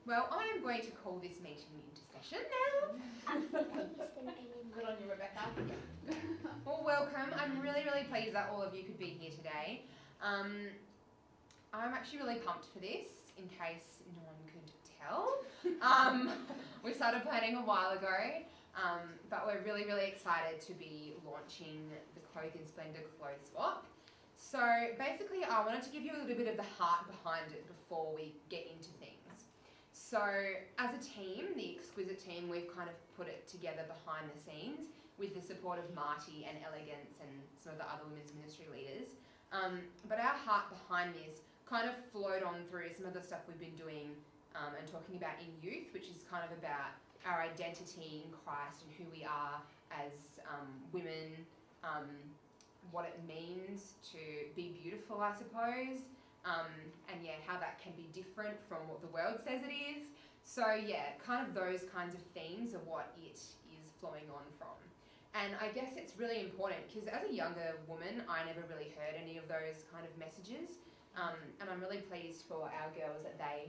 Well, I am going to call this meeting into session now. Good on you, Rebecca. Well, welcome. I'm really, really pleased that all of you could be here today. I'm actually really pumped for this, in case no one could tell. We started planning a while ago, but we're really, really excited to be launching the Splendour Clothes Swap. So basically, I wanted to give you a little bit of the heart behind it before we get into things. So as a team, the Exquisite team, we've kind of put it together behind the scenes with the support of Marty and Elegance and some of the other women's ministry leaders. But our heart behind this kind of flowed on through some of the stuff we've been doing and talking about in youth, which is kind of about our identity in Christ and who we are as women, what it means to be beautiful, I suppose, and yeah, how that can be different from what the world says it is. So yeah, kind of those kinds of themes are what it is flowing on from. And I guess it's really important because as a younger woman, I never really heard any of those kind of messages. And I'm really pleased for our girls that they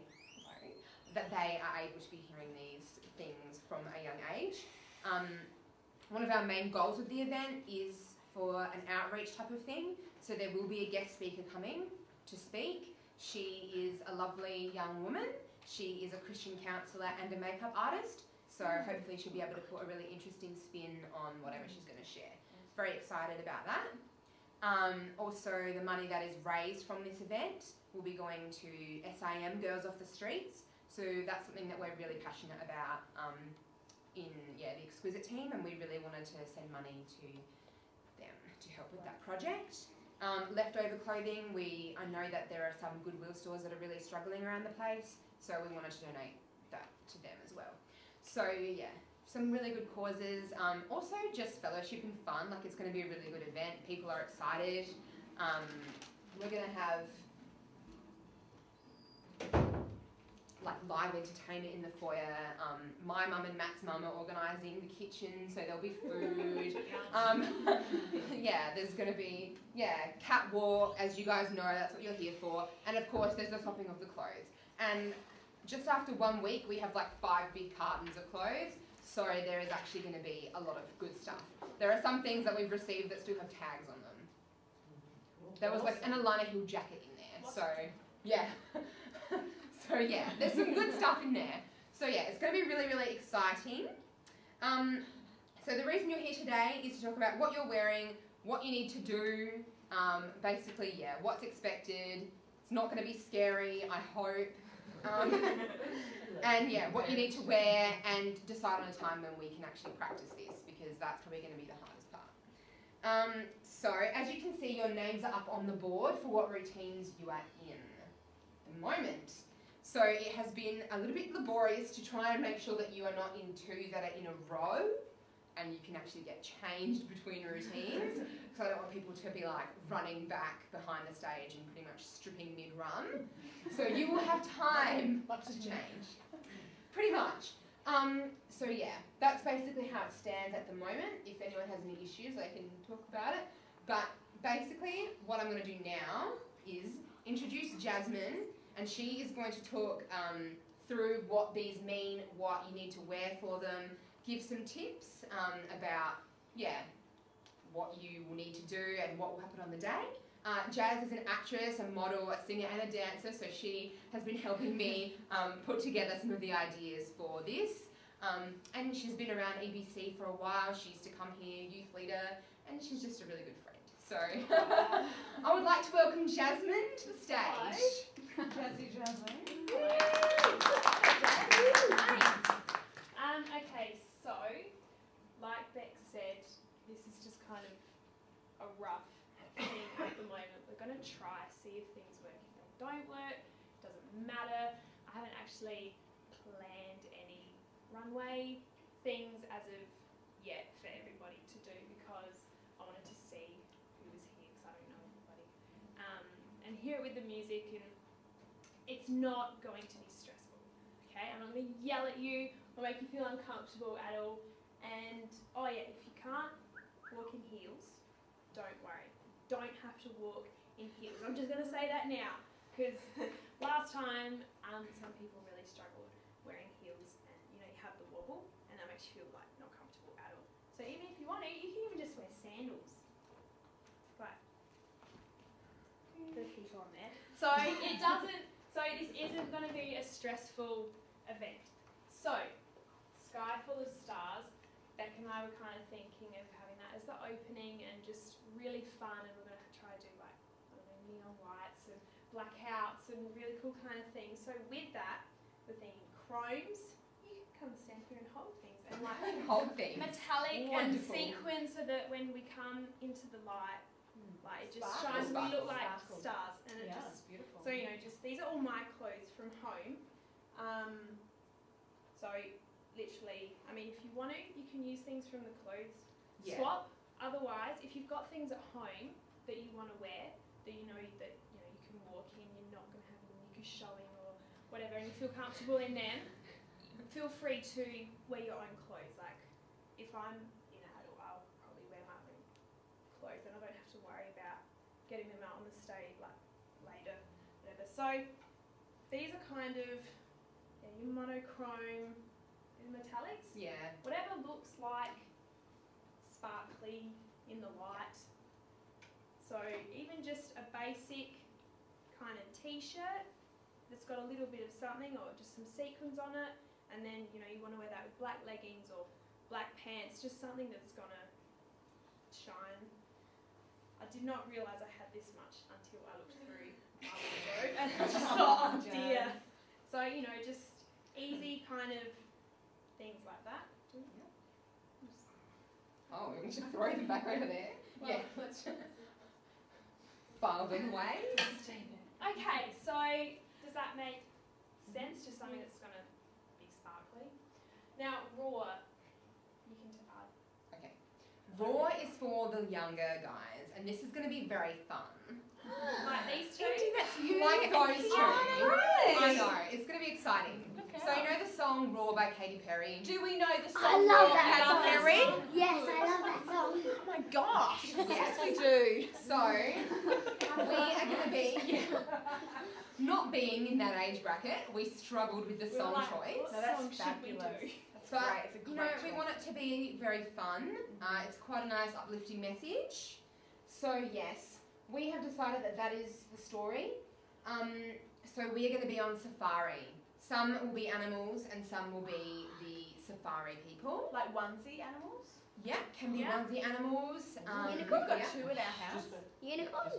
are able to be hearing these things from a young age. One of our main goals of the event is for an outreach type of thing. So there will be a guest speaker coming to speak. She is a lovely young woman. She is a Christian counsellor and a makeup artist. So hopefully she'll be able to put a really interesting spin on whatever she's going to share. Very excited about that. Also, the money that is raised from this event will be going to SIM Girls Off the Streets. So that's something that we're really passionate about in the Exquisite team, and we really wanted to send money to them to help with that project. Leftover clothing, I know that there are some Goodwill stores that are really struggling around the place, so we wanted to donate that to them as well. So yeah, some really good causes. Also just fellowship and fun, like it's going to be a really good event. People are excited. We're going to have like live entertainment in the foyer. My mum and Matt's mum are organising the kitchen, so there'll be food. Yeah, there's going to be, catwalk, as you guys know, that's what you're here for. And of course, there's the swapping of the clothes. And just after 1 week, we have like 5 big cartons of clothes. So there is actually going to be a lot of good stuff. There are some things that we've received that still have tags on them. There was like an Alana Hill jacket in there. So yeah. So yeah, there's some good stuff in there. So yeah, it's going to be really, really exciting. So the reason you're here today is to talk about what you're wearing, what you need to do, basically, yeah, what's expected. It's not going to be scary, I hope. And yeah, what you need to wear and decide on a time when we can actually practice this, because that's probably going to be the hardest part. So as you can see, your names are up on the board for what routines you are in at the moment. So it has been a little bit laborious to try and make sure that you are not in 2 that are in a row and you can actually get changed between routines. So I don't want people to be like running back behind the stage and pretty much stripping mid-run. So you will have time to change. Pretty much. So yeah, that's basically how it stands at the moment. If anyone has any issues, they can talk about it. But basically, what I'm going to do now is introduce Jasmine, and she is going to talk through what these mean, what you need to wear for them, give some tips about, what you will need to do and what will happen on the day. Jazz is an actress, a model, a singer and a dancer, so she has been helping me put together some of the ideas for this. And she's been around EBC for a while. She used to come here, youth leader, and she's just a really good friend. So I would like to welcome Jasmine to the stage. Jasmine. Okay, so like Beck said, this is just kind of a rough thing at the moment. We're going to try, see if things work. If they don't work, it doesn't matter. I haven't actually planned any runway things as of yet for everybody to do, because I wanted to see who was here, because I don't know everybody. And hear it with the music, and it's not going to be stressful, okay? I'm not going to yell at you or make you feel uncomfortable at all. And, oh yeah, if you can't walk in heels, don't worry. Don't have to walk in heels. I'm just going to say that now, because last time some people really struggled. wearing heels and you have the wobble, and that makes you feel like not comfortable at all. So even if you want to, you can even just wear sandals. Right. Put a feet on there. So it doesn't. So this isn't going to be a stressful event. So sky full of stars. Beck and I were kind of thinking of having that as the opening and just really fun, and we're going to try to do like, I don't know, neon lights and blackouts and really cool kind of things. So with that, we're thinking chromes. You can come stand here and hold things, and like Whole thing. metallic Wonderful. and sequin, so that when we come into the light, like it just Sparkles. shines. We look like Sparkles. stars, and it Yeah, just. it's beautiful. So just these are all my clothes from home. So literally, I mean, if you want to, you can use things from the clothes swap. Otherwise, if you've got things at home that you want to wear, that you can walk in, you're not going to have your knickers showing or whatever, and you feel comfortable in them, feel free to wear your own clothes. Like if I'm in adult, I'll probably wear my own clothes, and I don't have to worry about getting them out on the stage like later, whatever. So these are kind of your monochrome metallics. Yeah. Whatever looks like sparkly in the light. So even just a basic kind of t-shirt that's got a little bit of something or just some sequins on it, and then you want to wear that with black leggings or black pants, just something that's gonna shine. I did not realise I had this much until I looked through my wardrobe and I just thought, oh dear. So just easy kind of things like that. Oh, we should throw them back over there. Well, yeah, let's file them away. Okay, so does that make sense? Just something that's going to be sparkly. Now, raw, you can add. Okay. Raw is for the younger guys, and this is going to be very fun. Like these two? That's you. Like those two. I know. It's going to be exciting. Okay. So you know the song Raw by Katy Perry? Do we know the song? I love Raw that by song. Katy Perry? Yes, I love that song. Oh my gosh. Yes. we do. So we are going to be, not being in that age bracket, we struggled with the song choice. No, that's Song should we fabulous. do? That's But, great. It's a great we choice. want it to be very fun. It's quite a nice uplifting message. So yes, we have decided that that is the story. So we are going to be on safari. Some will be animals and some will be the safari people. Like onesie animals? Yeah, can be Yeah. onesie animals. We've got yeah. 2 at our house. Unicorn.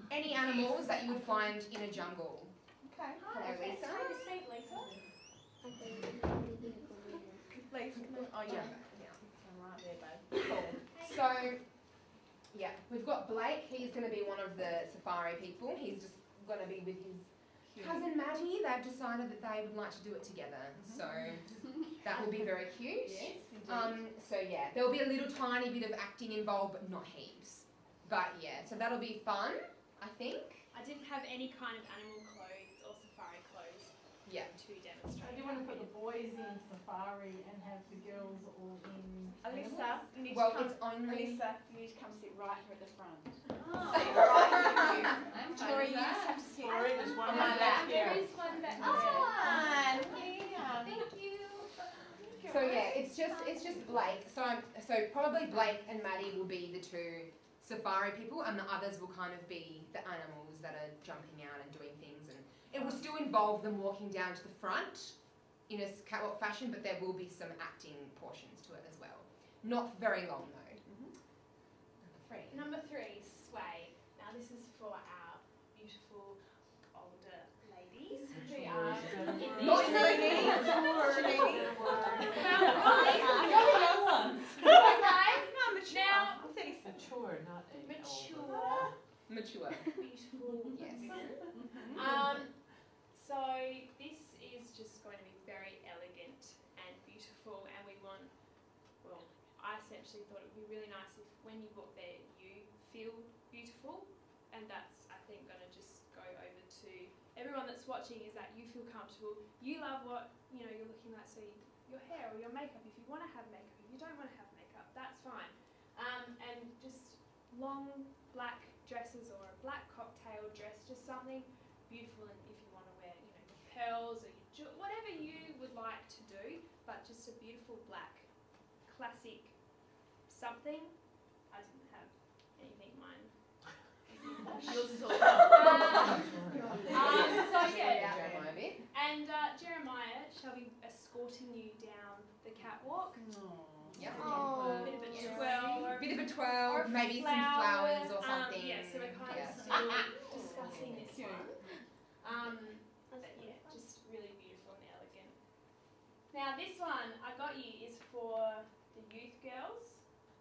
Any animals that you would find in a jungle. Okay. Hello, Lisa. Take a seat, Lisa. Please. Oh yeah. Yeah. Right there, babe. Cool. So, yeah, we've got Blake. He's going to be one of the safari people. He's just going to be with his cousin Maddie. They've decided that they would like to do it together. So that will be very cute. Yes, indeed. So yeah, there'll be a little tiny bit of acting involved, but not heaps. But yeah, so that'll be fun, I think. I didn't have any kind of animal clothes or safari clothes Yeah. to demonstrate. I do want to put the boys in safari and have the girls all in. Alyssa, you need Well, to come. it's only. Alyssa, you need to come sit right here at the front. Oh. Sit right with you. I'm Tori, you just have to sit Tori, there's one on right my lap. There is one back there. Ah, yeah. Thank you. So yeah, it's just Blake. So probably Blake and Maddie will be the two safari people, and the others will kind of be the animals that are jumping out and doing things, and it will still involve them walking down to the front in a catwalk fashion, but there will be some acting portions to it as well. Not very long though. Number 3, sway. Now this is for our beautiful older ladies who are in Not these. Marini. young ones. Okay. No, mature. Now, I'm 30. Mature, not mature, Mature. beautiful Yes. women. So this is just going to be very elegant and beautiful, and we want, well, I essentially thought it would be really nice if when you walk there you feel beautiful, and that's, I think, going to just go over to everyone that's watching, is that you feel comfortable, you love what you're looking like, so your hair or your makeup, if you want to have makeup, if you don't want to have makeup, that's fine. And just long black dresses or a black cocktail dress, just something beautiful, and if you want to wear, your pearls or your just a beautiful black classic something. I didn't have anything mine. Yours is all So yeah, Jeremiah bit. and Jeremiah shall be escorting you down the catwalk. Yep. Oh. Bit of a Yes. twirl. Bit of a twirl, Or maybe some flowers or something. Yeah, so we're kind Yeah. of still discussing this one. But yeah, just really beautiful and elegant. Now this one I got you is for the youth girls,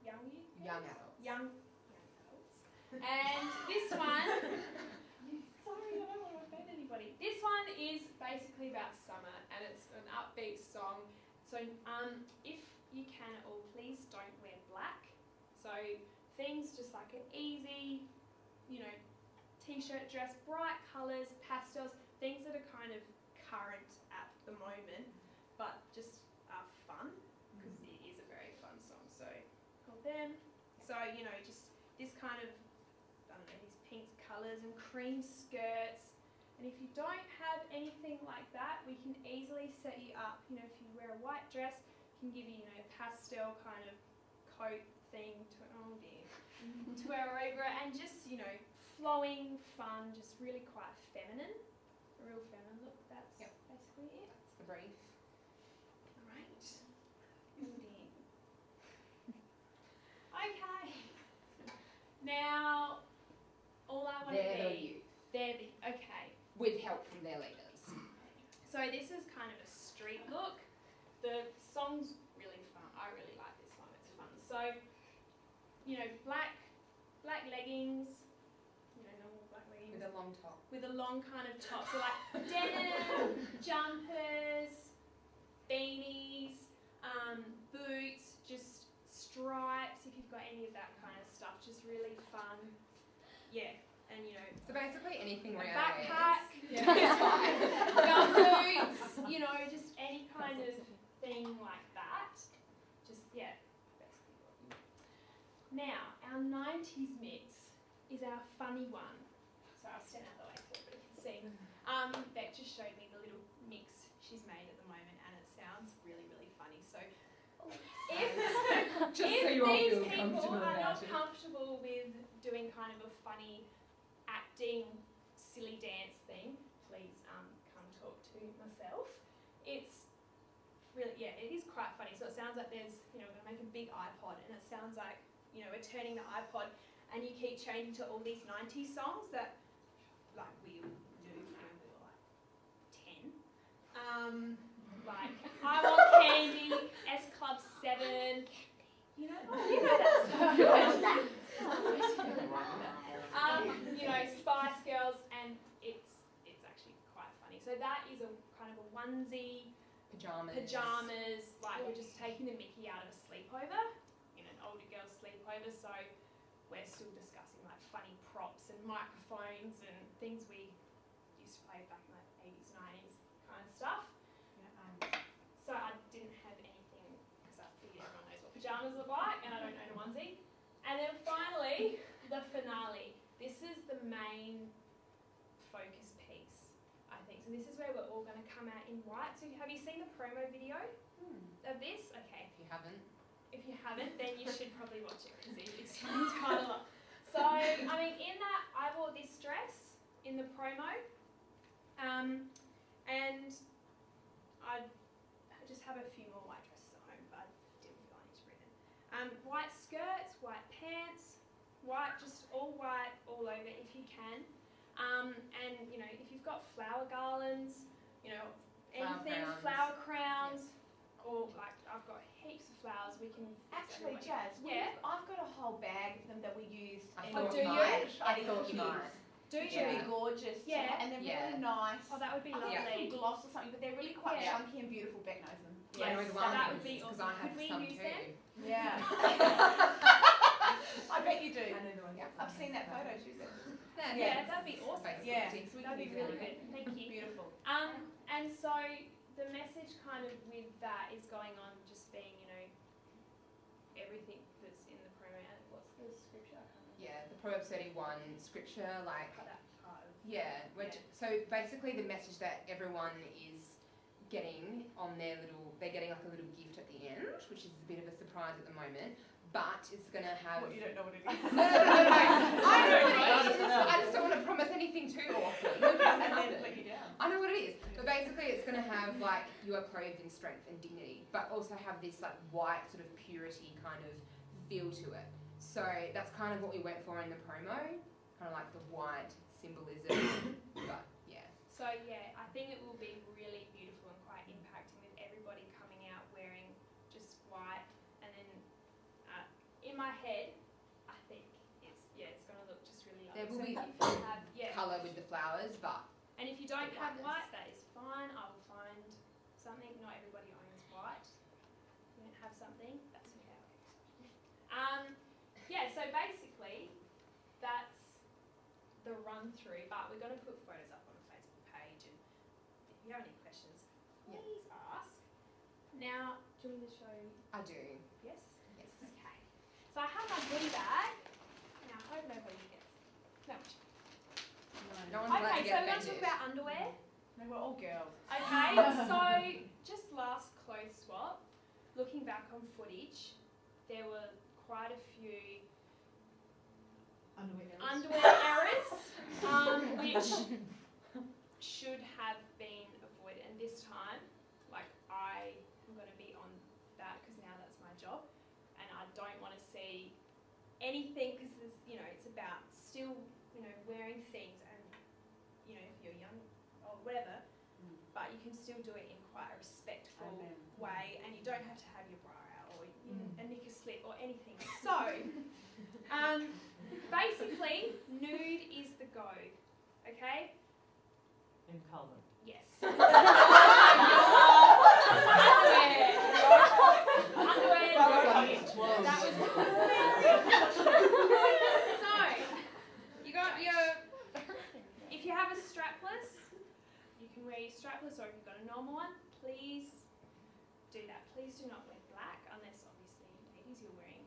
young youth girls? Young adults. Young adults. And this one, sorry, I don't want to offend anybody. This one is basically about summer and it's an upbeat song. So if you can at all, please don't wear black. So things just like an easy, t-shirt, dress, bright colours, pastels, things that are kind of current at the moment, but just are fun, because it is a very fun song. So called them. So, just this kind of, I don't know, these pink colours and cream skirts. And if you don't have anything like that, we can easily set you up. If you wear a white dress, can give you, a pastel kind of coat thing to wear over it, and just, flowing, fun, just really quite feminine, a real feminine look. That's basically it. That's the brief. All right. Building. Okay. Now, all I want to They're the be. youth. Okay. With help from their leaders. So this is kind of a street look. The song's really fun. I really like this one. It's fun. So, black leggings, normal black leggings. With a long top. With a long kind of top. So like denim, jumpers, beanies, boots, just stripes, if you've got any of that kind of stuff. Just really fun. Yeah. And So basically anything a Rihanna backpack, wears. gum boots, just any kind of thing like that. Just, yeah, basically what you want. Now, our 90s mix is our funny one. So I'll stand out the way for it, but you can see. Beck just showed me the little mix she's made at the moment, and it sounds really, really funny. So if Just so if you all these feel people comfortable are not about it. comfortable with doing kind of a funny acting, silly dance thing, please come talk to myself. It's really, it is quite funny. So it sounds like we're going to make a big iPod, and it sounds like, we're turning the iPod, and you keep changing to all these 90s songs that, like, we knew when we were like 10. Like I Want Candy, S Club 7. You know that stuff. Spice Girls, and it's actually quite funny. So that is a kind of a onesie, pajamas, like we're just taking the mickey out of a sleepover, in an older girl's sleepover. So we're still discussing like funny props and microphones and things we used to play back in the 80s, 90s kind of stuff. So I didn't have anything because I figured everyone knows what pajamas look like, and I don't own a onesie. And then finally, the finale. This is the main focus piece, I think. So this is where we're all going to come out in white. So have you seen the promo video of this? Okay. If you haven't, then you should probably watch it because it explains quite a lot. So, in that, I wore this dress in the promo, and I just have a few more white dresses at home, but I didn't feel I need to bring them. White skirts, white pants, white, just all white all over if you can. And if you've got flower garlands, anything, flower crowns, or like I've got heaps of flowers, we can. Actually, Jazz, I've got a whole bag of them that we used. I in thought the you night might. I at thought you Kids. might. Do you? Should be gorgeous. Yeah. And they're really nice. Oh, that would be I think lovely. they're from gloss or something, but they're really quite Yeah. chunky and beautiful. Beck knows them. I know Yes, the that ones, would be because awesome. I have Could we some use too. them? Yeah. I bet you do. I know the one. I've seen that photo. She said. Yeah, that'd be awesome. Facebook. Yeah. So we can That'd be use really that. good. Thank you. Beautiful. And so the message kind of with that is going on just being, everything that's in the promo. And what's the scripture? I can't remember. Yeah, the Proverbs 31 scripture, like, Cut that part of. so basically the message that everyone is getting on their little, they're getting like a little gift at the end, which is a bit of a surprise at the moment. But it's going to have... What, you don't know what it is? No. I know what it is. I just don't want to promise anything too awesome. And then let you down. I know what it is. But basically it's going to have like, you are clothed in strength and dignity, but also have this like white sort of purity kind of feel to it. So that's kind of what we went for in the promo, kind of like the white symbolism, but yeah. So yeah, I think it will be really beautiful and quite impacting with everybody coming out wearing just white. And then in my head, I think it's going to look just really lovely. There will so be if you have, colour with the flowers, but and if you don't the have whiteness. white, that is fine. I will find something. Not everybody owns white. If you don't have something, that's okay. Yeah, so basically, that's the run through, but we're going to put photos up on the Facebook page, and if you have any questions, please ask. Now, do you want me to show you? I do. Yes? Yes. Okay. So I have my goodie bag. Now, I hope nobody gets no. No one's allowed Okay, to so get we're going to talk offended. about underwear. No, we're all girls. Okay, so just last clothes swap, looking back on footage, there were quite a few underwear errors, which should have been avoided. And this time, like, I am going to be on that because now that's my job, and I don't want to see anything because it's about still wearing things, and if you're young or whatever, but you can still do it in quite a respectful way, and you don't have to have your bra out or a knicker slip or anything. So, basically, nude is the go. Okay? In colour. Yes. Underwear. That was so, you got your, if you have a strapless, you can wear your strapless, or if you've got a normal one, please do that. Please do not wear black, unless obviously, ladies, you're wearing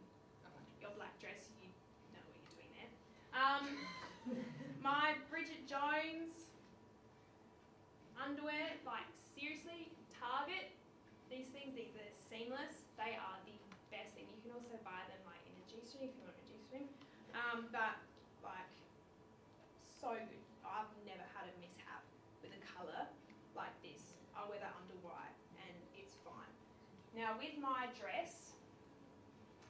your black dress, you know what you're doing there. My Bridget Jones underwear, like seriously, Target, these are seamless, they are the best thing. You can also buy them like in a G-string if you want a G-string, but like so good. I've never had a mishap with a colour like this. I'll wear that under white and it's fine. Now with my dress,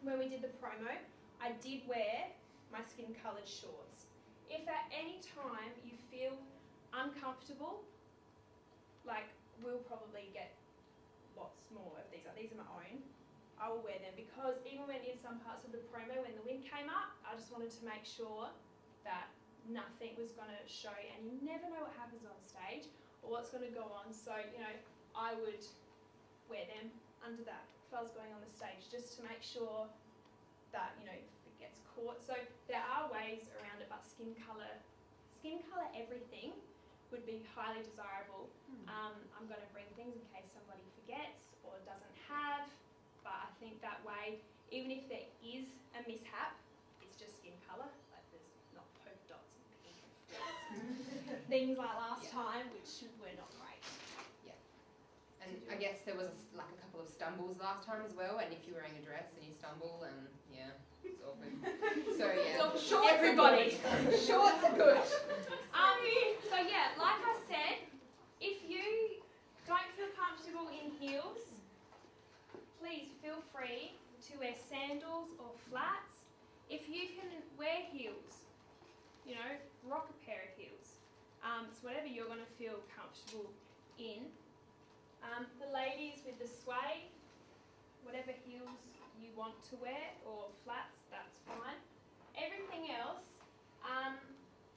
when we did the promo, I did wear my skin coloured shorts. If at any time you feel uncomfortable, like we'll probably get lots more of these. These are my own. I will wear them because even when in some parts of the promo, when the wind came up, I just wanted to make sure that nothing was going to show, and you never know what happens on stage or what's going to go on. So, I would wear them under that if I was going on the stage just to make sure that, it gets caught. So there are ways around it, but skin colour everything would be highly desirable. I'm going to bring things in case somebody forgets or doesn't have, but I think that way, even if there is a mishap, it's just skin colour, like there's not polka dots and pink and flowers, things like last time, which were not great. Yeah. And I guess there was like a couple of stumbles last time as well, and if you're wearing a dress and you stumble, yeah, it's awkward. So yeah, So shorts everybody. are good. Shorts are good. So yeah, like I said, if you don't feel comfortable in heels, please feel free to wear sandals or flats. If you can wear heels, rock a pair of heels. It's whatever you're going to feel comfortable in. The ladies with the suede, whatever heels you want to wear, or flats, that's fine. Everything else,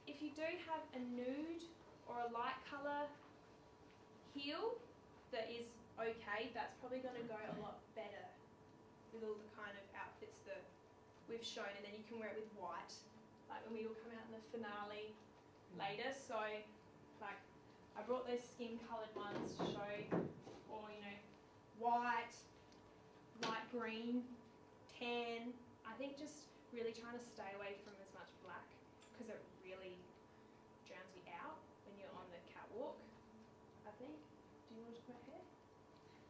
if you do have a nude or a light colour heel that is okay, that's probably going to go a lot better with all the kind of outfits that we've shown, and then you can wear it with white, like when we will come out in the finale later. So, like, I brought those skin coloured ones to show, or white, light green, tan. I think just really trying to stay away from as much black because it really drowns me out when you're on the catwalk, I think. Do you want to talk about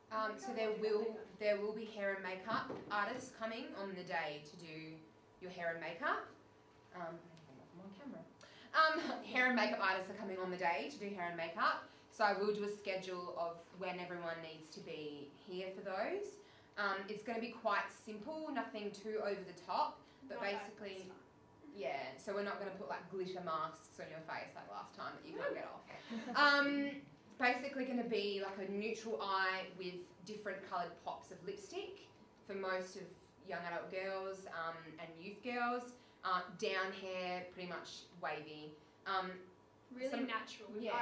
hair? So there will be hair and makeup artists coming on the day to do your hair and makeup. I'm on camera. Hair and makeup artists are coming on the day to do hair and makeup. So I will do a schedule of when everyone needs to be here for those. It's going to be quite simple, nothing too over the top, but basically, yeah. So we're not going to put like glitter masks on your face like last time that you can't get off. It's basically going to be like a neutral eye with different coloured pops of lipstick for most of young adult girls and youth girls. Down hair, pretty much wavy. Really natural. Yeah.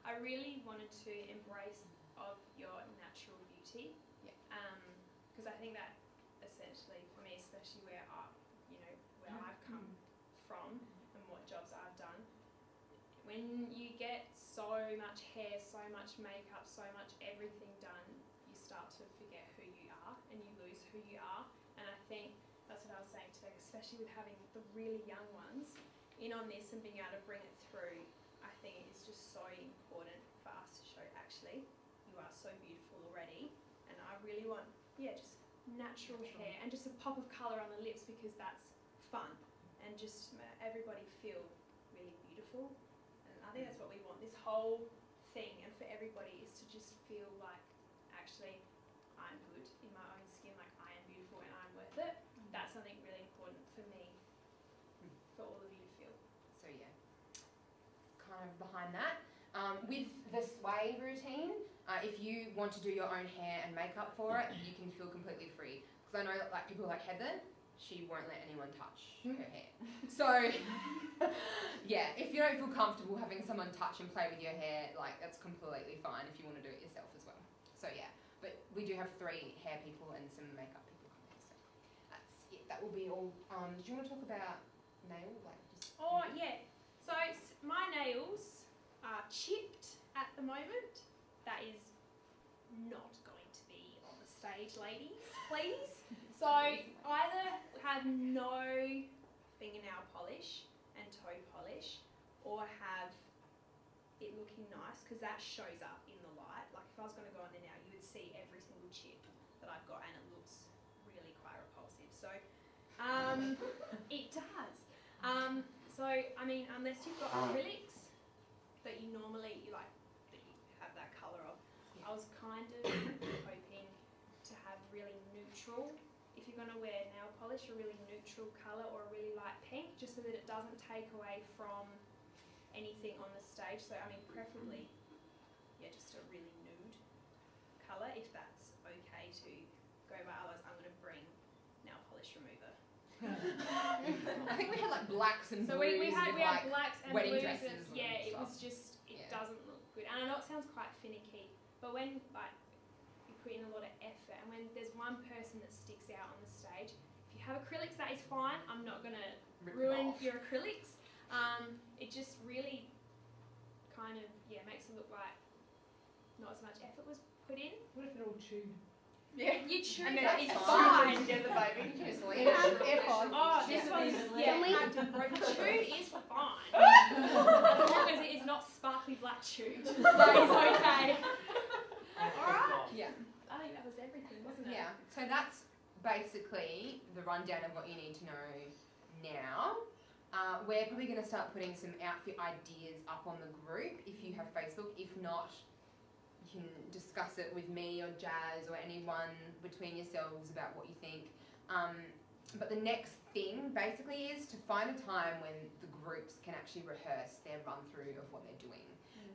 I really wanted to embrace of your natural beauty. Yeah. Because I think that essentially for me, especially where I've come from and what jobs I've done, when you get so much hair, so much makeup, so much everything done, you start to forget who you are and you lose who you are. And I think that's what I was saying today, especially with having the really young ones in on this and being able to bring it through. I think it's just so important for us to show actually you are so beautiful already, and I really want just natural hair and just a pop of colour on the lips because that's fun and just everybody feel really beautiful. And I think that's what we want. This whole thing and for everybody is to just feel like actually I'm good in my own skin, like I am beautiful and I'm worth it. That's something really important for me, for all of you to feel. So yeah, kind of behind that. With the sway routine, if you want to do your own hair and makeup for it, you can feel completely free. Because I know that like people like Heather, she won't let anyone touch her hair. So yeah, if you don't feel comfortable having someone touch and play with your hair, like that's completely fine if you want to do it yourself as well. So yeah, but we do have 3 hair people and some makeup people coming. So that's it. That will be all. Did you want to talk about nail? Yeah. So my nails are chipped at the moment. That is not going to be on the stage, ladies, please. So either have no fingernail polish and toe polish, or have it looking nice, because that shows up in the light. Like if I was going to go on there now, you would see every single chip that I've got, and it looks really quite repulsive. So it does. So I mean, unless you've got acrylics that you normally that you have that colour of, I was kind of hoping to have really neutral. If you're going to wear nail polish, a really neutral colour or a really light pink, just so that it doesn't take away from anything on the stage. So I mean, preferably, just a really nude colour, if that's okay to go by. Otherwise, I'm going to bring nail polish remover. I think we had like blacks and so blues. we had blacks and wedding blues. dresses And, it was just it doesn't look good. And I know it sounds quite finicky, but when you put in a lot of effort, and when there's one person that sticks out on the stage, if you have acrylics, that is fine. I'm not gonna ruin your acrylics. It just really kind of makes it look like not as much effort was put in. What if they're all chewed? Yeah, you chew and that. then It's fine. fine. Together, baby. You can just leave it. Oh, this one's Yeah. kind of broken. Chewed is fine. As long as it is not sparkly black chewed. That is okay. Alright. Yeah. I think that was everything, wasn't it? Yeah. So that's basically the rundown of what you need to know now. We're probably going to start putting some outfit ideas up on the group if you have Facebook. If not, you can discuss it with me or Jazz or anyone between yourselves about what you think. But the next thing basically is to find a time when the groups can actually rehearse their run through of what they're doing.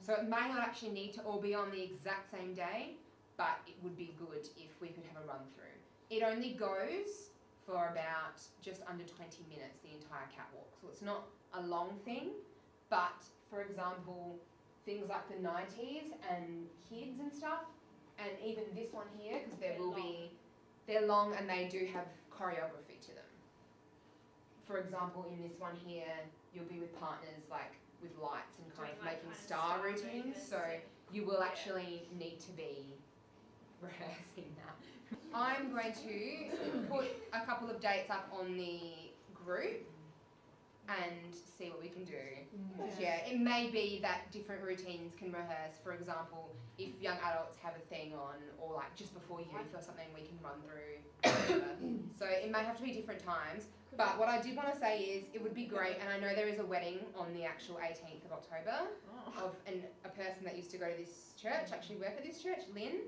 So it may not actually need to all be on the exact same day, but it would be good if we could have a run through. It only goes for about just under 20 minutes, the entire catwalk. So it's not a long thing, but for example, things like the 90s and kids and stuff, and even this one here, because they're long and they do have choreography to them. For example, in this one here, you'll be with partners like with lights and kind of making star routines, so you will actually need to be rehearsing that. I'm going to put a couple of dates up on the group, and see what we can do. Yeah, it may be that different routines can rehearse. For example, if young adults have a thing on, or like just before youth or something, we can run through. So it may have to be different times. But what I did want to say is it would be great, and I know there is a wedding on the actual 18th of October of a person that used to go to this church, actually work at this church, Lynn.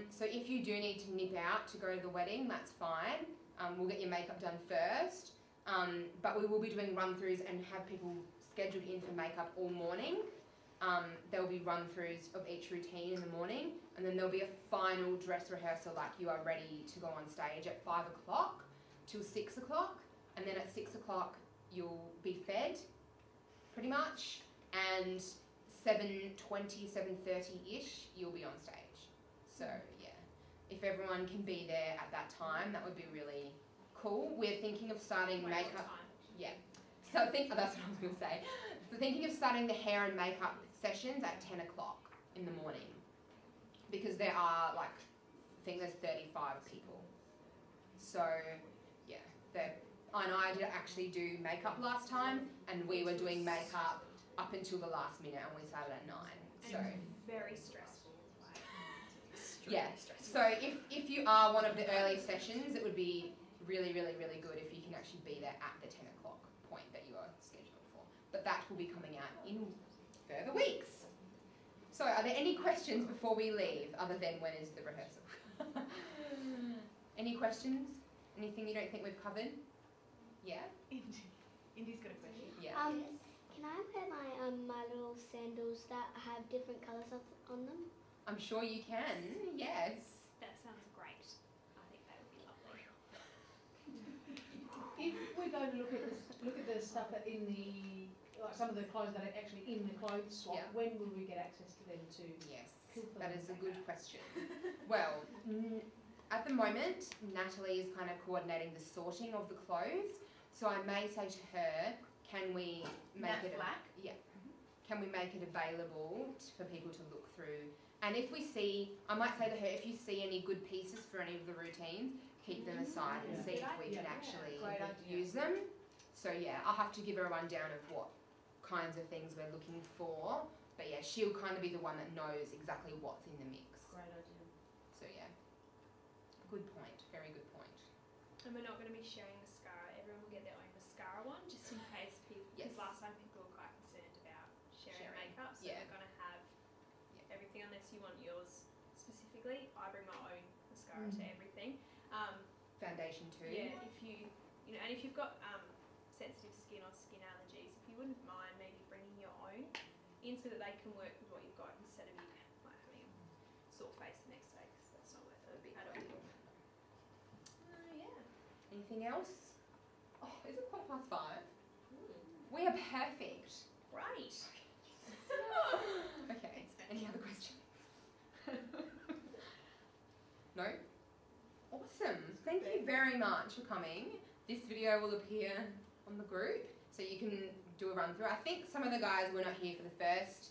So if you do need to nip out to go to the wedding, that's fine. We'll get your makeup done first. But we will be doing run-throughs and have people scheduled in for makeup all morning. There will be run-throughs of each routine in the morning, and then there'll be a final dress rehearsal, like you are ready to go on stage at 5 o'clock till 6 o'clock, and then at 6 o'clock you'll be fed, pretty much, and 7:20, 7:30-ish you'll be on stage. So yeah, if everyone can be there at that time, that would be really cool. We're thinking of starting makeup. Yeah. So that's what I was going to say. We're thinking of starting the hair and makeup sessions at 10 o'clock in the morning, because there are like, I think there's 35 people. So yeah, I know I did actually do makeup last time, and we were doing makeup up until the last minute, and we started at 9. So very stressful. yeah. So if you are one of the early sessions, it would be really, really, really good if you can actually be there at the 10 o'clock point that you are scheduled for. But that will be coming out in further weeks. So are there any questions before we leave, other than when is the rehearsal? Any questions? Anything you don't think we've covered? Yeah? Indy's got a question. Yeah. Can I wear my little sandals that have different colours on them? I'm sure you can, yes. That sounds great. I think that would be lovely. If we're going to look at the stuff that in the, like some of the clothes that are actually in the clothes swap, Yeah. when will we get access to them too? Yes, Cool. that is a good question. Well, at the moment, Natalie is kind of coordinating the sorting of the clothes. So I may say to her, can we make it Black? Yeah. Can we make it available for people to look through? And if we see, I might say to her, if you see any good pieces for any of the routines, keep them aside and see if we can actually Great idea. use them. So yeah, I'll have to give her a rundown of what kinds of things we're looking for. But yeah, she'll kind of be the one that knows exactly what's in the mix. Great idea. So yeah, good point, very good point. And we're not going to be sharing mascara. Everyone will get their own mascara one, just in case people. Yes. Because last time people were quite concerned about sharing makeup, so yeah. we're going to have everything unless you want yours specifically. I bring my own mascara to everything. Foundation too. Yeah, if you know, and if you've got sensitive skin or skin allergies, if you wouldn't mind maybe bringing your own in so that they can work with what you've got instead of you like having a sore face the next day, because that's not worth it at all. Yeah. Anything else? Oh, is it 5:15? We are perfect. Right. Okay. Any other questions? No? Awesome. Thank you very much for coming. This video will appear on the group, so you can do a run through. I think some of the guys were not here for the first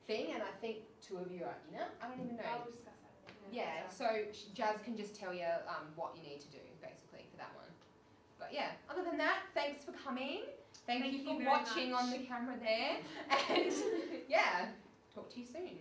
thing, and I think 2 of you are in it. I don't even know. I'll discuss that with you. Yeah, so Jazz can just tell you what you need to do, basically, for that one. But yeah, other than that, thanks for coming. Thank you for very watching much. on the camera there. And yeah, talk to you soon.